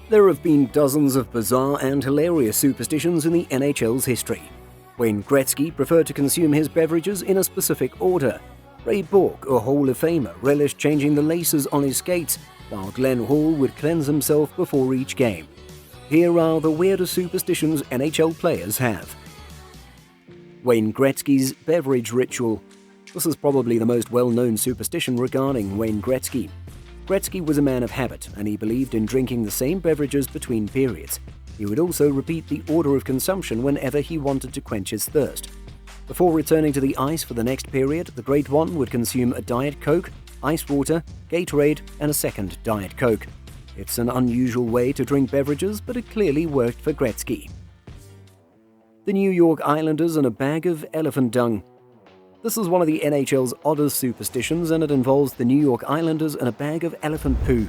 There have been dozens of bizarre and hilarious superstitions in the NHL's history. Wayne Gretzky preferred to consume his beverages in a specific order. Ray Bourque, a Hall of Famer, relished changing the laces on his skates, while Glenn Hall would cleanse himself before each game. Here are the weirdest superstitions NHL players have. Wayne Gretzky's beverage ritual. This is probably the most well-known superstition regarding Wayne Gretzky. Gretzky was a man of habit, and he believed in drinking the same beverages between periods. He would also repeat the order of consumption whenever he wanted to quench his thirst. Before returning to the ice for the next period, the Great One would consume a Diet Coke, ice water, Gatorade, and a second Diet Coke. It's an unusual way to drink beverages, but it clearly worked for Gretzky. The New York Islanders and a bag of elephant dung. This is one of the NHL's oddest superstitions, and it involves the New York Islanders and a bag of elephant poo.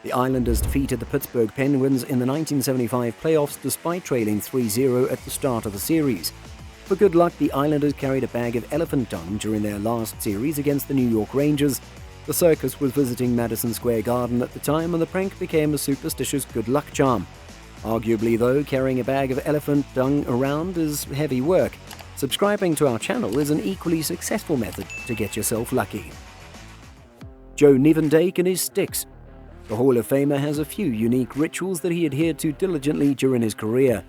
The Islanders defeated the Pittsburgh Penguins in the 1975 playoffs despite trailing 3-0 at the start of the series. For good luck, the Islanders carried a bag of elephant dung during their last series against the New York Rangers. The circus was visiting Madison Square Garden at the time, and the prank became a superstitious good luck charm. Arguably, though, carrying a bag of elephant dung around is heavy work. Subscribing to our channel is an equally successful method to get yourself lucky. Joe Nivendake and his sticks. The Hall of Famer has a few unique rituals that he adhered to diligently during his career.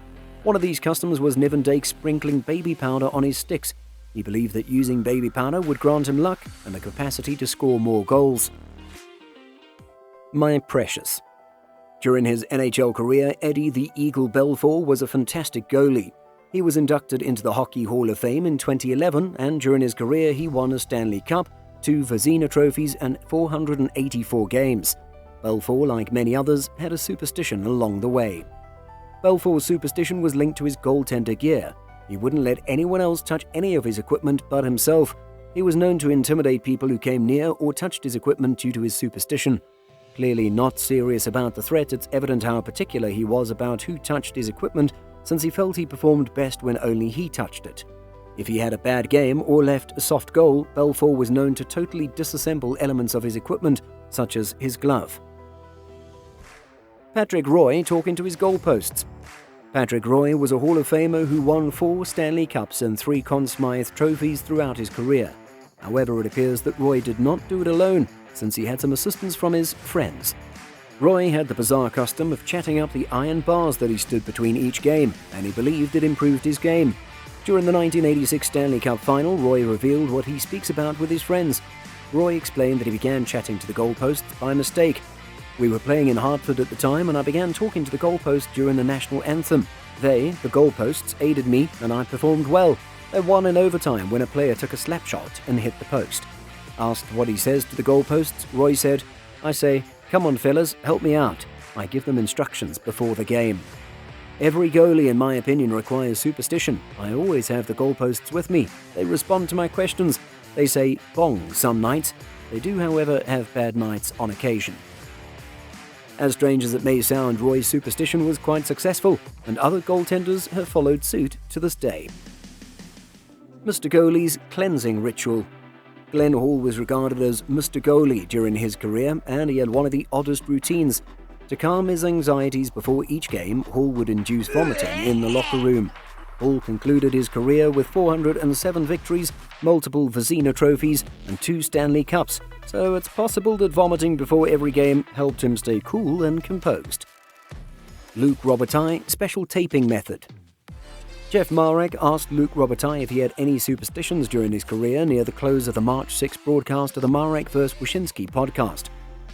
One of these customs was Nivendake sprinkling baby powder on his sticks. He believed that using baby powder would grant him luck and the capacity to score more goals. My precious. During his NHL career, Eddie the Eagle Belfour was a fantastic goalie. He was inducted into the Hockey Hall of Fame in 2011, and during his career he won a Stanley Cup, 2 Vezina trophies, and 484 games. Belfour, like many others, had a superstition along the way. Belfour's superstition was linked to his goaltender gear. He wouldn't let anyone else touch any of his equipment but himself. He was known to intimidate people who came near or touched his equipment due to his superstition. Clearly not serious about the threat, it's evident how particular he was about who touched his equipment, since he felt he performed best when only he touched it. If he had a bad game or left a soft goal, Belfour was known to totally disassemble elements of his equipment, such as his glove. Patrick Roy talking to his goalposts. Patrick Roy was a Hall of Famer who won 4 Stanley Cups and 3 Conn Smythe trophies throughout his career. However, it appears that Roy did not do it alone, since he had some assistance from his friends. Roy had the bizarre custom of chatting up the iron bars that he stood between each game, and he believed it improved his game. During the 1986 Stanley Cup final, Roy revealed what he speaks about with his friends. Roy explained that he began chatting to the goalposts by mistake. We were playing in Hartford at the time, and I began talking to the goalposts during the national anthem. They, the goalposts, aided me, and I performed well. They won in overtime when a player took a slap shot and hit the post. Asked what he says to the goalposts, Roy said, "I say, 'Come on, fellas, help me out.' I give them instructions before the game." Every goalie, in my opinion, requires superstition. I always have the goalposts with me. They respond to my questions. They say bong some nights. They do, however, have bad nights on occasion. As strange as it may sound, Roy's superstition was quite successful, and other goaltenders have followed suit to this day. Mr. Goalie's cleansing ritual. Glenn Hall was regarded as Mr. Goalie during his career, and he had one of the oddest routines. To calm his anxieties before each game, Hall would induce vomiting in the locker room. Hall concluded his career with 407 victories, multiple Vezina trophies, and 2 Stanley Cups, so it's possible that vomiting before every game helped him stay cool and composed. Luc Robitaille special taping method. Jeff Marek asked Luc Robitaille if he had any superstitions during his career near the close of the March 6 broadcast of the Marek vs. Wyshynski podcast.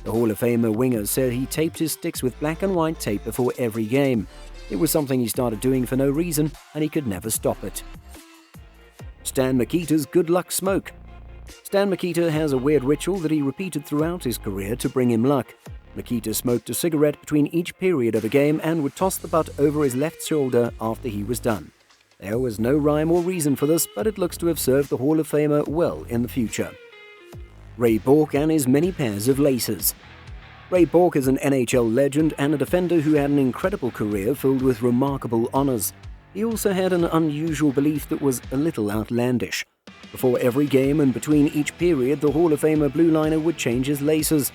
The Hall of Famer winger said he taped his sticks with black and white tape before every game. It was something he started doing for no reason, and he could never stop it. Stan Mikita's good luck smoke. Stan Mikita has a weird ritual that he repeated throughout his career to bring him luck. Mikita smoked a cigarette between each period of a game and would toss the butt over his left shoulder after he was done. There was no rhyme or reason for this, but it looks to have served the Hall of Famer well in the future. Ray Bourque and his many pairs of laces. Ray Bourque is an NHL legend and a defender who had an incredible career filled with remarkable honors. He also had an unusual belief that was a little outlandish. Before every game and between each period, the Hall of Famer blue liner would change his laces.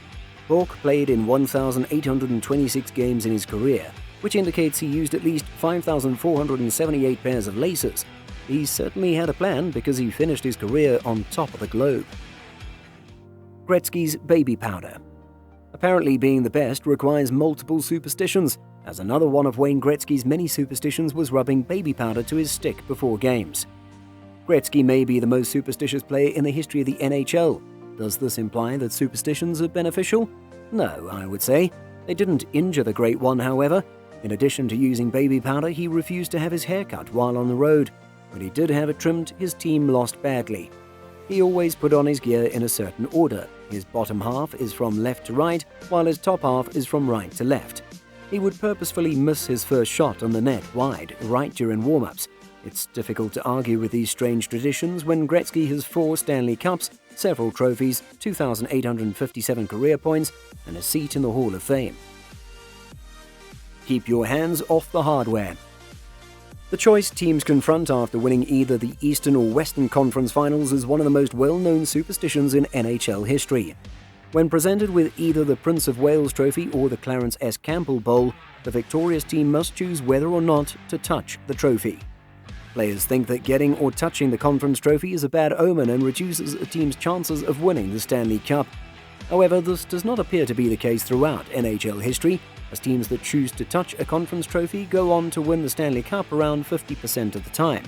Bourque played in 1,826 games in his career, which indicates he used at least 5,478 pairs of laces. He certainly had a plan because he finished his career on top of the globe. Gretzky's baby powder. Apparently being the best requires multiple superstitions, as another one of Wayne Gretzky's many superstitions was rubbing baby powder to his stick before games. Gretzky may be the most superstitious player in the history of the NHL. Does this imply that superstitions are beneficial? No, I would say. They didn't injure the Great One, however. In addition to using baby powder, he refused to have his hair cut while on the road. When he did have it trimmed, his team lost badly. He always put on his gear in a certain order. His bottom half is from left to right, while his top half is from right to left. He would purposefully miss his first shot on the net wide, right during warm-ups. It's difficult to argue with these strange traditions when Gretzky has 4 Stanley Cups, several trophies, 2,857 career points, and a seat in the Hall of Fame. Keep your hands off the hardware. The choice teams confront after winning either the Eastern or Western Conference Finals is one of the most well-known superstitions in NHL history. When presented with either the Prince of Wales Trophy or the Clarence S. Campbell Bowl, the victorious team must choose whether or not to touch the trophy. Players think that getting or touching the conference trophy is a bad omen and reduces a team's chances of winning the Stanley Cup. However, this does not appear to be the case throughout NHL history, as teams that choose to touch a conference trophy go on to win the Stanley Cup around 50% of the time.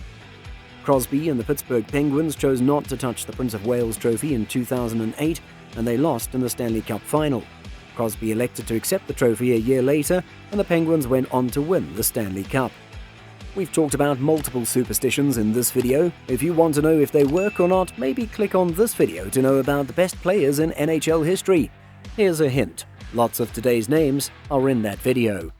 Crosby and the Pittsburgh Penguins chose not to touch the Prince of Wales Trophy in 2008, and they lost in the Stanley Cup final. Crosby elected to accept the trophy a year later, and the Penguins went on to win the Stanley Cup. We've talked about multiple superstitions in this video. If you want to know if they work or not, maybe click on this video to know about the best players in NHL history. Here's a hint. Lots of today's names are in that video.